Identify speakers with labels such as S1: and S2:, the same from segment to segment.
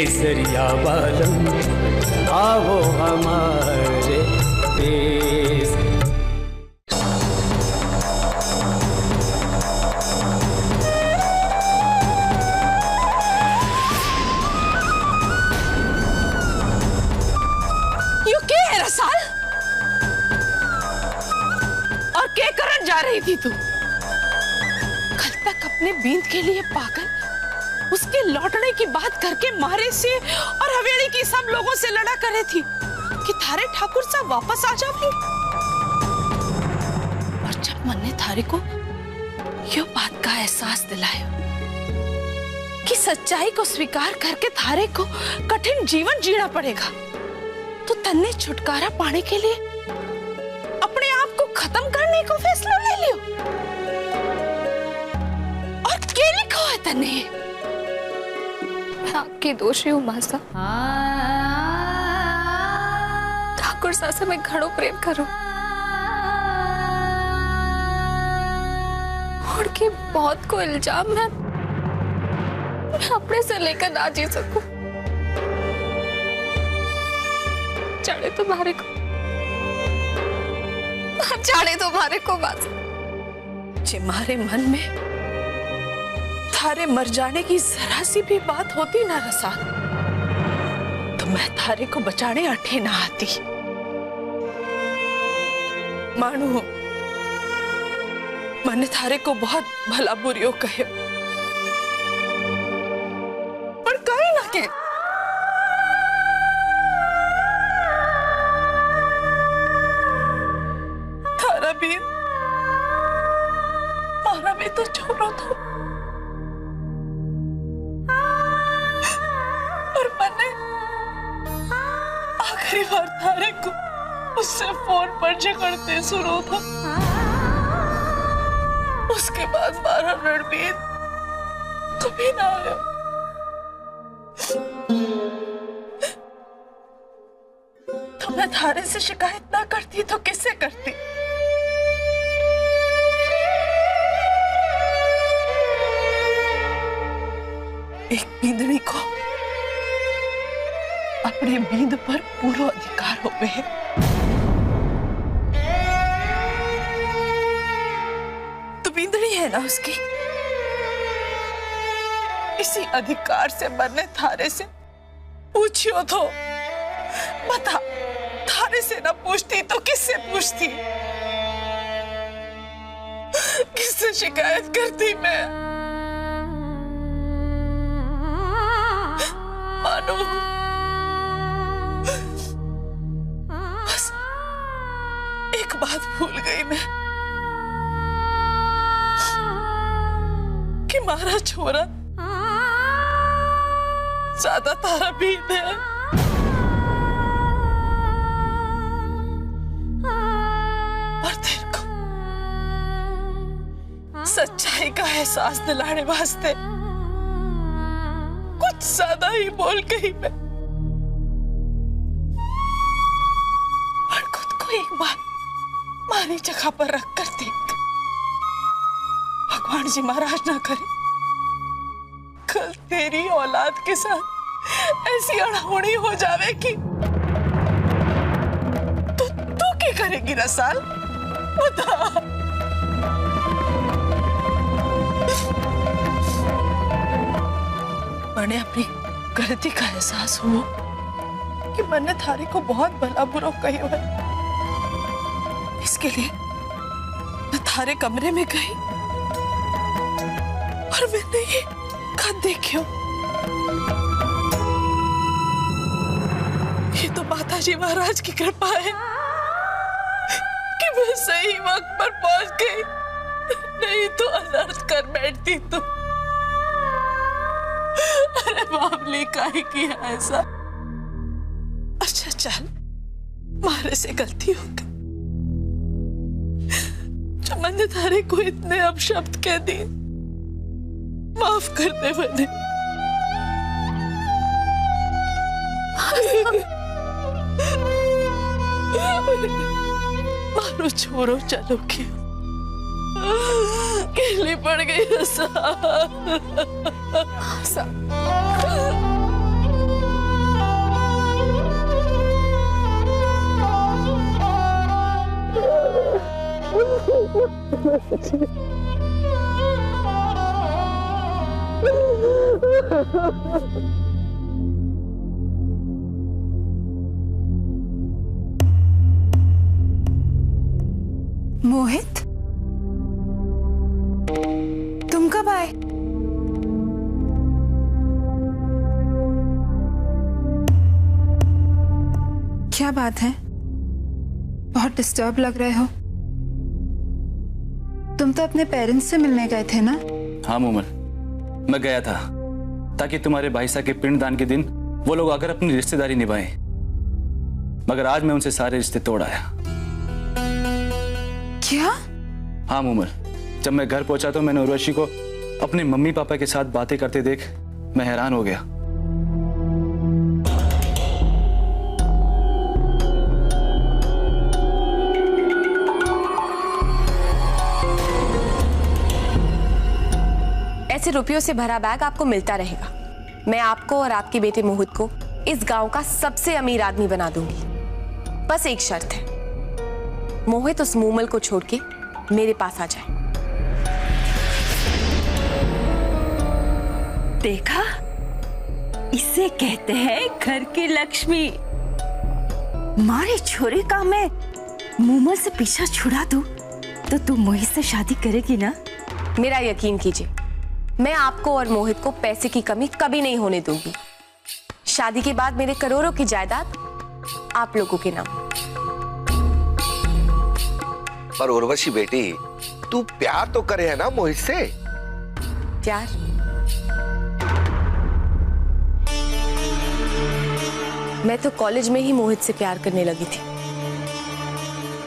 S1: केसरिया बालम आओ हमारे देश।
S2: यू के है रसाल? और क्या करन जा रही थी तू? कल तक अपने बींद के लिए पागल, उसके लौटने की बात करके मारे से और हवेली की सब लोगों से लड़ा करे थी कि थारे ठाकुर साहब वापस आ जाएंगे। और जब मन ने थारे को यह बात का एहसास दिलाया कि सच्चाई को स्वीकार करके थारे को कठिन जीवन जीना पड़ेगा, तो तन्ने छुटकारा पाने के लिए अपने आप को खत्म करने को फैसला ले लियो। और क्या लिखा है तन्ने?
S3: आपकी दोषी हूँ मासा। ठाकुर साहब से मैं घणो प्रेम करूं और कि बहुत को इल्जाम है मैं अपने से लेकर ना जी सकूं। जाने तुम्हारे को बात
S2: तुम्हारे मन में थारे मर जाने की जरा सी भी बात होती ना रसाल, तो मैं थारे को बचाने अठे ना आती। मानू मैंने थारे को बहुत भला बुरियो कहे, पर कहीं ना के थारा भी मारा भी तो छोड़ो था। आखिरी बार थारे को उससे फोन पर झगड़ते सुनो था, उसके बाद बारह रणबीर कभी ना आया। तो मैं थारे से शिकायत ना करती तो किससे करती? एक बींदनी को अपने बींद पर पूरा अधिकार हो गए। तो बींदड़ी है ना उसकी, इसी अधिकार से मैंने थारे से पूछियो तो बता, थारे से ना पूछती तो किससे पूछती? किससे शिकायत करती मैं? मानो एक बात भूल गई मैं कि मारा छोरा ज्यादा तारा बीत है। और तेरे को सच्चाई का एहसास दिलाने वास्ते कुछ ज्यादा ही बोल गई मैं। और खुद को एक बार मारी जगह पर रख कर देख, भगवान जी महाराज ना करे कल तेरी औलाद के साथ ऐसी अनहोनी हो जावे कि तू क्या करेगी रसाल? बता। मैंने अपनी गलती का एहसास हुआ कि मैंने थारी को बहुत भला बुरा कही है। इसके लिए मैं थारे कमरे में गई और मैंने ये खत देखियो। ये तो माताजी महाराज की कृपा है कि मैं सही वक्त पर पहुंच गई, नहीं तो अनर्थ कर बैठती तू। अरे बाबली काहे किया ऐसा? अच्छा चल, मारे से गलती हो गई जो मैंने थारे को इतने अपशब्द कह दिए, माफ कर दे मैंने। मारो छोड़ो चलो क्यों, केली पड़ गई
S4: मोहित, तुम कब आए? क्या बात है? बहुत डिस्टर्ब लग रहे हो। तुम तो अपने पेरेंट्स से मिलने गए थे ना?
S5: हाँ मूमल, मैं गया था ताकि तुम्हारे भाई साहब के पिंडदान के दिन वो लोग आकर अपनी रिश्तेदारी निभाएं, मगर आज मैं उनसे सारे रिश्ते तोड़ आया।
S4: क्या?
S5: हाँ मूमल, जब मैं घर पहुंचा तो मैंने उर्वशी को अपने मम्मी पापा के साथ बातें करते देख मैं हैरान हो गया।
S3: ऐसे रुपयों से भरा बैग आपको मिलता रहेगा। मैं आपको और आपके बेटे मोहित को इस गांव का सबसे अमीर आदमी बना दूंगी। बस एक शर्त है, मोहित उस मूमल को छोड़ के मेरे पास आ जाए।
S6: देखा, इसे कहते हैं घर की लक्ष्मी। मारे छोरे का मैं मूमल से पीछा छुड़ा दूं तो तुम मोहित से शादी करेगी ना?
S3: मेरा यकीन कीजिए, मैं आपको और मोहित को पैसे की कमी कभी नहीं होने दूंगी। शादी के बाद मेरे करोड़ों की जायदाद आप लोगों के नाम।
S7: पर उर्वशी बेटी, तू प्यार तो करे है ना मोहित से?
S3: प्यार? मैं तो कॉलेज में ही मोहित से प्यार करने लगी थी,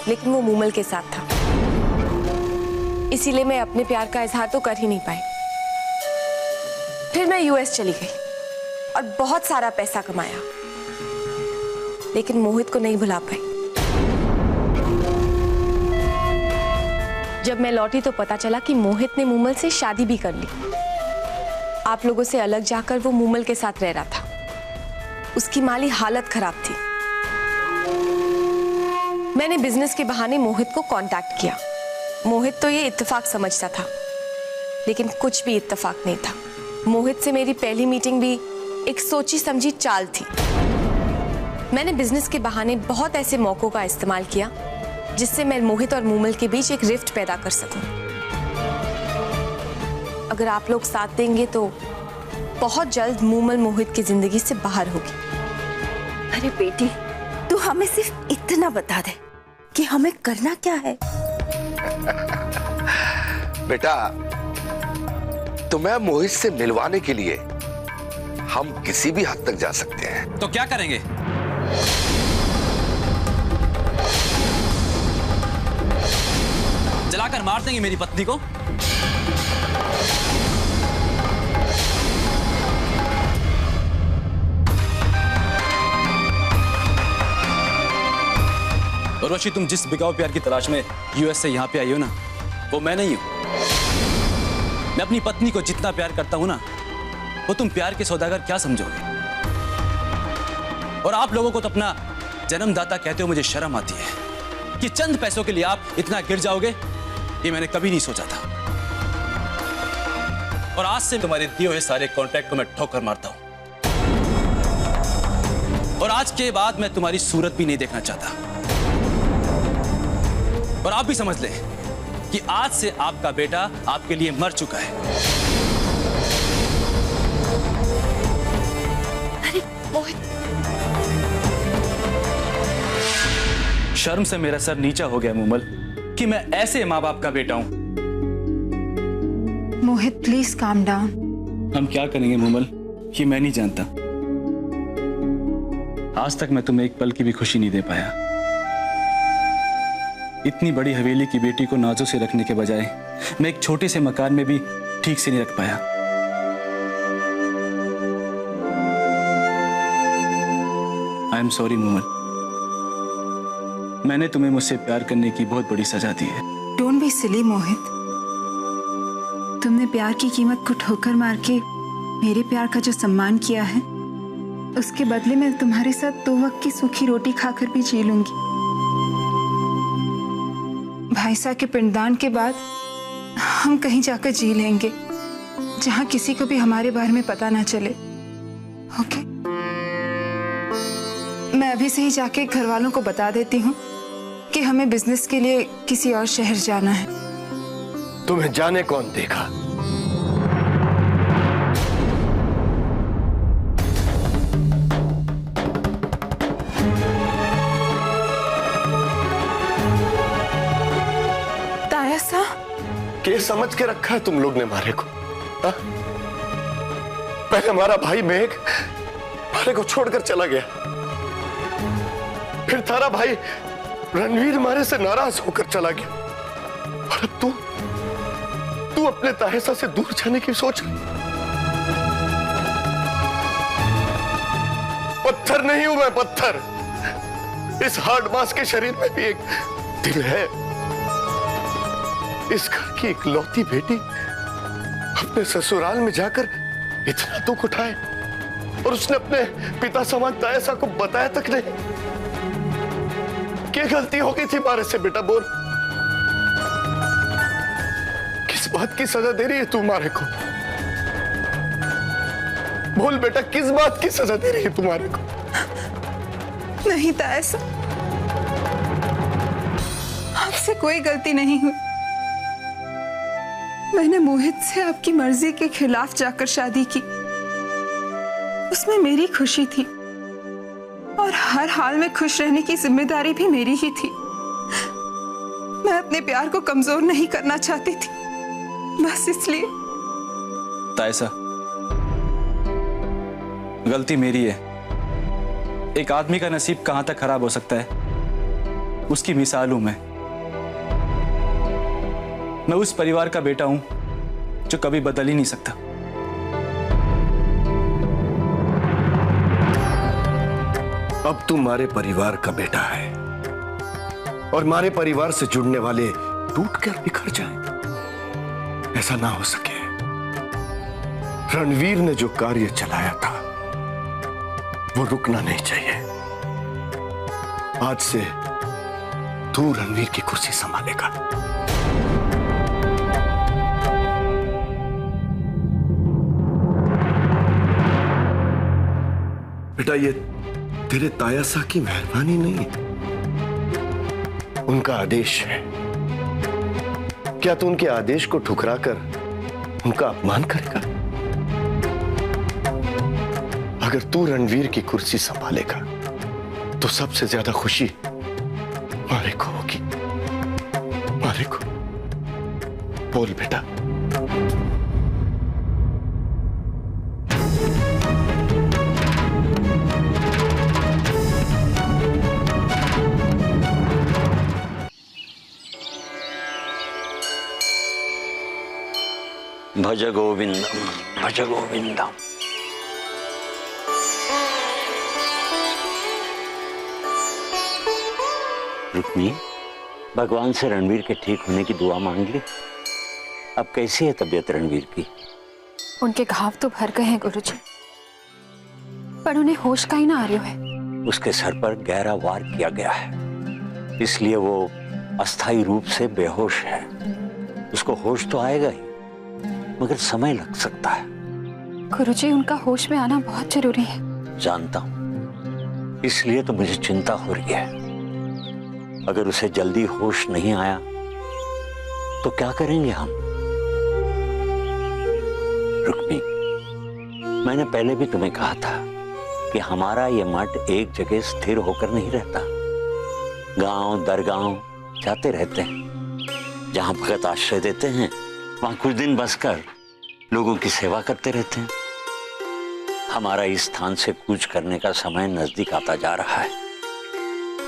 S3: लेकिन वो मूमल के साथ था, इसीलिए मैं अपने प्यार का इजहार तो कर ही नहीं पाई। फिर मैं यूएस चली गई और बहुत सारा पैसा कमाया, लेकिन मोहित को नहीं भुला पाई। जब मैं लौटी तो पता चला कि मोहित ने मूमल से शादी भी कर ली। आप लोगों से अलग जाकर वो मूमल के साथ रह रहा था। उसकी माली हालत खराब थी। मैंने बिजनेस के बहाने मोहित को कांटेक्ट किया। मोहित तो ये इत्तेफाक समझता था, लेकिन कुछ भी इत्तेफाक नहीं था। मोहित से मेरी पहली मीटिंग भी एक सोची समझी चाल थी। मैंने बिजनेस के बहाने बहुत ऐसे मौकों का इस्तेमाल किया जिससे मैं मोहित और मूमल के बीच एक रिफ्ट पैदा कर सकूं। अगर आप लोग साथ देंगे तो बहुत जल्द मूमल मोहित की जिंदगी से बाहर होगी।
S6: अरे बेटी, तू हमें सिर्फ इतना बता दे कि हमें करना क्या है।
S7: बेटा, तुम्हें मोहित से मिलवाने के लिए हम किसी भी हद तक जा सकते हैं।
S5: तो क्या करेंगे? जलाकर मार देंगे मेरी पत्नी को? उर्वशी, तुम जिस बिकाऊ प्यार की तलाश में यूएस से यहां पे आई हो ना, वो मैं नहीं हूं। मैं अपनी पत्नी को जितना प्यार करता हूं ना, वो तुम प्यार के सौदागर क्या समझोगे? और आप लोगों को तो अपना जन्मदाता कहते हो मुझे शर्म आती है कि चंद पैसों के लिए आप इतना गिर जाओगे, ये मैंने कभी नहीं सोचा था। और आज से तुम्हारे दिए हुए सारे कॉन्ट्रैक्ट को मैं ठोकर मारता हूं, और आज के बाद मैं तुम्हारी सूरत भी नहीं देखना चाहता। और आप भी समझ लें कि आज से आपका बेटा आपके लिए मर चुका है।
S6: अरे मोहित,
S5: शर्म से मेरा सर नीचा हो गया मूमल कि मैं ऐसे माँ बाप का बेटा हूं।
S4: मोहित प्लीज काम डाउन।
S5: हम क्या करेंगे मूमल, ये मैं नहीं जानता। आज तक मैं तुम्हें एक पल की भी खुशी नहीं दे पाया। इतनी बड़ी हवेली की बेटी को नाजों से रखने के बजाय मैं एक छोटे से मकान में भी ठीक से नहीं रख पाया। आई एम सॉरी मूमल, मैंने तुम्हें मुझसे प्यार करने की बहुत बड़ी सजा दी है।
S4: डोंट बी सिली मोहित, तुमने प्यार की कीमत को ठोकर मार के मेरे प्यार का जो सम्मान किया है, उसके बदले मैं तुम्हारे साथ 2 वक्त की सूखी रोटी खाकर भी जी लूंगी। तायसा के पिंडदान के बाद हम कहीं जाकर जी लेंगे जहां किसी को भी हमारे बारे में पता ना चले। ओके? मैं अभी से ही जाके घर वालों को बता देती हूँ कि हमें बिजनेस के लिए किसी और शहर जाना है।
S8: तुम्हें जाने कौन देगा?
S4: तायसा,
S8: केस समझ के रखा है तुम लोग ने मारे को? हा? पहले हमारा भाई मेघ मारे को छोड़कर चला गया, फिर तारा भाई रणवीर मारे से नाराज होकर चला गया, और अब तू अपने तायसा से दूर जाने की सोच रही। पत्थर नहीं हूं मैं, पत्थर। इस हार्ड मास के शरीर में भी एक दिल है। इस घर की इकलौती बेटी अपने ससुराल में जाकर इतना दुख उठाए और उसने अपने पिता समान तायसा को बताया तक नहीं। क्या गलती हो गई थी मारे से? बेटा बोल, किस बात की सजा दे रही है तू मारे को? बोल बेटा, किस बात की सजा दे रही है तुम्हारे को?
S4: नहीं तायसा, आपसे कोई गलती नहीं हुई। मैंने मोहित से आपकी मर्जी के खिलाफ जाकर शादी की, उसमें मेरी खुशी थी और हर हाल में खुश रहने की जिम्मेदारी भी मेरी ही थी। मैं अपने प्यार को कमजोर नहीं करना चाहती थी, बस इसलिए।
S5: तायसा, गलती मेरी है। एक आदमी का नसीब कहां तक खराब हो सकता है, उसकी मिसाल हूं मैं। मैं उस परिवार का बेटा हूं जो कभी बदल ही नहीं सकता।
S8: अब तू हमारे परिवार का बेटा है और हमारे परिवार से जुड़ने वाले टूटकर बिखर जाएं, ऐसा ना हो सके। रणवीर ने जो कार्य चलाया था वो रुकना नहीं चाहिए। आज से तू रणवीर की कुर्सी संभालेगा। बेटा, ये तेरे तायसा की मेहरबानी नहीं है, उनका आदेश है। क्या तू उनके आदेश को ठुकराकर उनका अपमान करेगा? अगर तू रणवीर की कुर्सी संभालेगा तो सबसे ज्यादा खुशी मारे को होगी। मारे को बोल बेटा।
S9: भज गोविंदम भज गोविंदम। रुक्मी, भगवान से रणवीर के ठीक होने की दुआ मांग ली। अब कैसी है तबीयत रणवीर की?
S10: उनके घाव तो भर गए हैं गुरुजी, पर उन्हें होश का ही ना आ रही है।
S9: उसके सर पर गहरा वार किया गया है, इसलिए वो अस्थायी रूप से बेहोश है। उसको होश तो आएगा ही, मगर समय लग सकता है।
S10: गुरुजी, उनका होश में आना बहुत जरूरी है।
S9: जानता हूं, इसलिए तो मुझे चिंता हो रही है। अगर उसे जल्दी होश नहीं आया तो क्या करेंगे हम? रुक्मी, मैंने पहले भी तुम्हें कहा था कि हमारा ये मठ एक जगह स्थिर होकर नहीं रहता। गांव दर गांव जाते रहते हैं। जहां भगत आश्रय देते हैं वहां कुछ दिन बसकर लोगों की सेवा करते रहते हैं। हमारा इस स्थान से कूच करने का समय नजदीक आता जा रहा है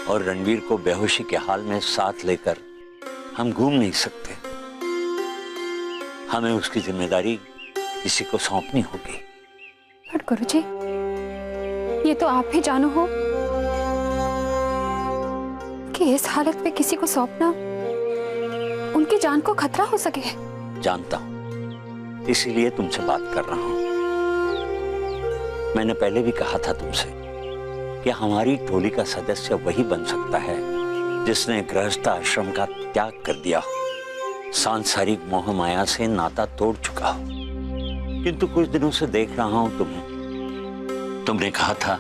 S9: और रणवीर को बेहोशी के हाल में साथ लेकर हम घूम नहीं सकते। हमें उसकी जिम्मेदारी किसी को सौंपनी होगी।
S10: पर गुरुजी, ये तो आप ही जानो हो कि इस हालत में किसी को सौंपना उनकी जान को खतरा हो सके।
S9: जानता हूं, इसीलिए तुमसे बात कर रहा हूं। मैंने पहले भी कहा था तुमसे कि हमारी टोली का सदस्य वही बन सकता है जिसने गृहस्थ आश्रम का त्याग कर दिया, सांसारिक मोह माया से नाता तोड़ चुका हो। किंतु कुछ दिनों से देख रहा हूं तुमने कहा था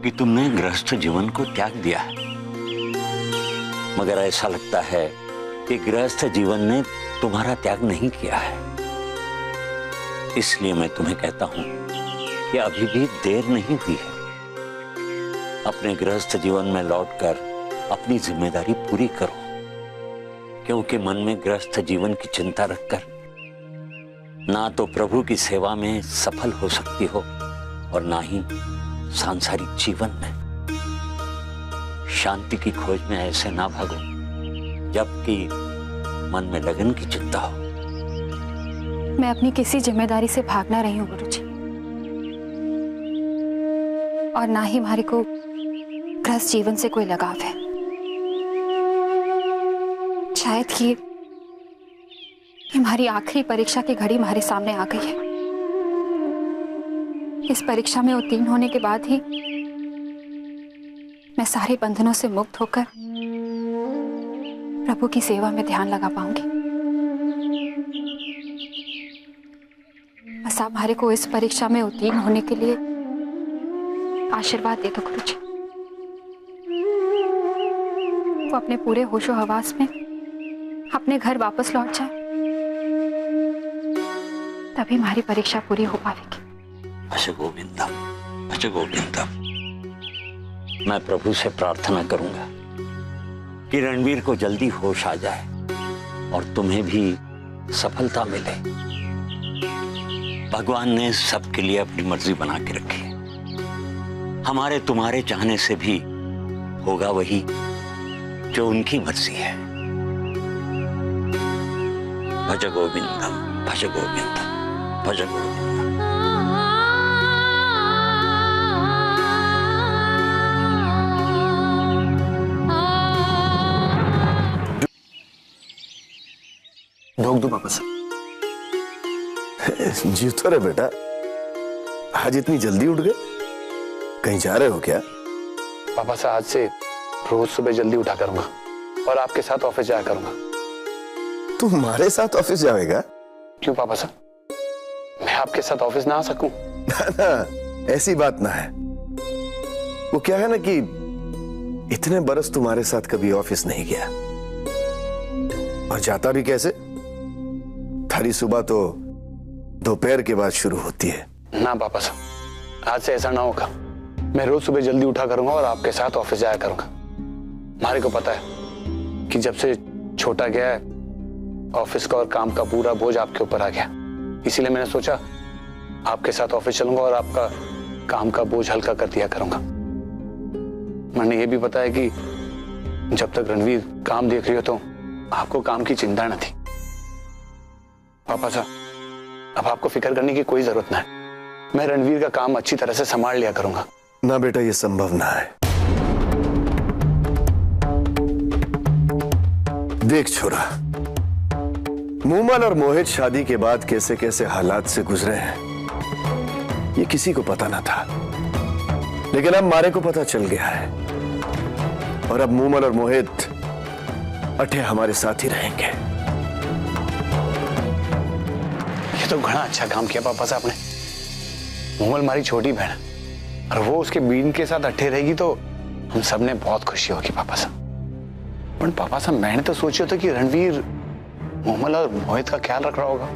S9: कि तुमने गृहस्थ जीवन को त्याग दिया है, मगर ऐसा लगता है कि गृहस्थ जीवन ने तुम्हारा त्याग नहीं किया है। इसलिए मैं तुम्हें कहता हूं कि अभी भी देर नहीं हुई है। अपने गृहस्थ जीवन में लौटकर अपनी जिम्मेदारी पूरी करो, क्योंकि मन में गृहस्थ जीवन की चिंता रखकर ना तो प्रभु की सेवा में सफल हो सकती हो और ना ही सांसारिक जीवन में। शांति की खोज में ऐसे ना भागो जबकि मन में लगन की चिंता हो।
S10: मैं अपनी किसी जिम्मेदारी से भाग ना रही हूँ गुरुजी, और ना ही हमारे को गृहस्थ जीवन से कोई लगाव है। शायद कि हमारी आखिरी परीक्षा की घड़ी हमारे सामने आ गई है। इस परीक्षा में उत्तीर्ण होने के बाद ही मैं सारे बंधनों से मुक्त होकर प्रभु की सेवा में ध्यान लगा पाऊंगी। बस आप हमारे को इस परीक्षा में उत्तीर्ण होने के लिए आशीर्वाद दे दो गुरुजी। वो अपने पूरे होशो हवास में अपने घर वापस लौट जाए, तभी हमारी परीक्षा पूरी हो पाएगी।
S9: भज गोविंदम, भज गोविंदम। मैं प्रभु से प्रार्थना करूंगा कि रणवीर को जल्दी होश आ जाए और तुम्हें भी सफलता मिले। भगवान ने सबके लिए अपनी मर्जी बना के रखी है। हमारे तुम्हारे चाहने से भी होगा वही जो उनकी मर्जी है। भज गोविंदम, भज गोविंदम, भज गोविंदम।
S8: ढोक दो वापस। जी तो रे बेटा, आज इतनी जल्दी उठ गए? कहीं जा रहे हो क्या?
S11: पापा से आज से रोज सुबह जल्दी उठा करूंगा और आपके साथ ऑफिस जाया करूंगा।
S8: तुम्हारे साथ ऑफिस जाएगा?
S11: क्यों पापा साहब, मैं आपके साथ ऑफिस ना आ सकूं?
S8: ना, ऐसी बात ना है। वो क्या है ना कि इतने बरस तुम्हारे साथ कभी ऑफिस नहीं गया, और जाता भी कैसे? थारी सुबह तो दोपहर के बाद शुरू होती है।
S11: ना पापा साहब, आज से ऐसा ना होगा। मैं रोज सुबह जल्दी उठा करूंगा और आपके साथ ऑफिस जाया करूंगा। हमारे को पता है कि जब से छोटा गया है, ऑफिस का और काम का पूरा बोझ आपके ऊपर आ गया। इसीलिए मैंने सोचा आपके साथ ऑफिस चलूंगा और आपका काम का बोझ हल्का कर दिया करूंगा। मैंने ये भी पता है कि जब तक रणवीर काम देख रही हो तो आपको काम की चिंता न थी। पापा साहब, अब आपको फिक्र करने की कोई जरूरत ना है। मैं रणवीर का काम अच्छी तरह से संभाल लिया करूंगा।
S8: ना बेटा, ये संभव ना है। देख छोरा, मूमल और मोहित शादी के बाद कैसे कैसे हालात से गुजरे हैं, ये किसी को पता ना था, लेकिन अब मारे को पता चल गया है। और अब मूमल और मोहित अठे हमारे साथ ही रहेंगे।
S11: ये तो घना अच्छा काम किया पापा साहब ने। मूमल हमारी छोटी बहन है और वो उसके बीन के साथ अट्ठे रहेगी तो हम सब ने बहुत खुशी होगी पापा साहब। पर पापा साहब, मैंने तो सोचा था कि रणवीर मूमल और मोहित का ख्याल रख रहा होगा।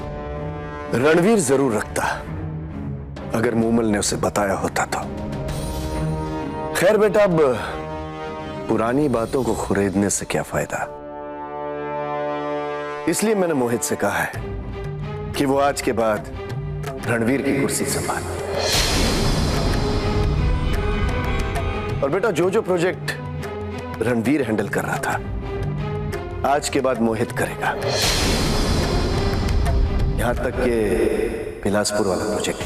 S8: रणवीर जरूर रखता, अगर मूमल ने उसे बताया होता तो। खैर बेटा, अब पुरानी बातों को खुरेदने से क्या फायदा। इसलिए मैंने मोहित से कहा है कि वो आज के बाद रणवीर की कुर्सी संभाले। और बेटा, जो जो प्रोजेक्ट रणवीर हैंडल कर रहा था, आज के बाद मोहित करेगा। यहां तक कि बिलासपुर वाला प्रोजेक्ट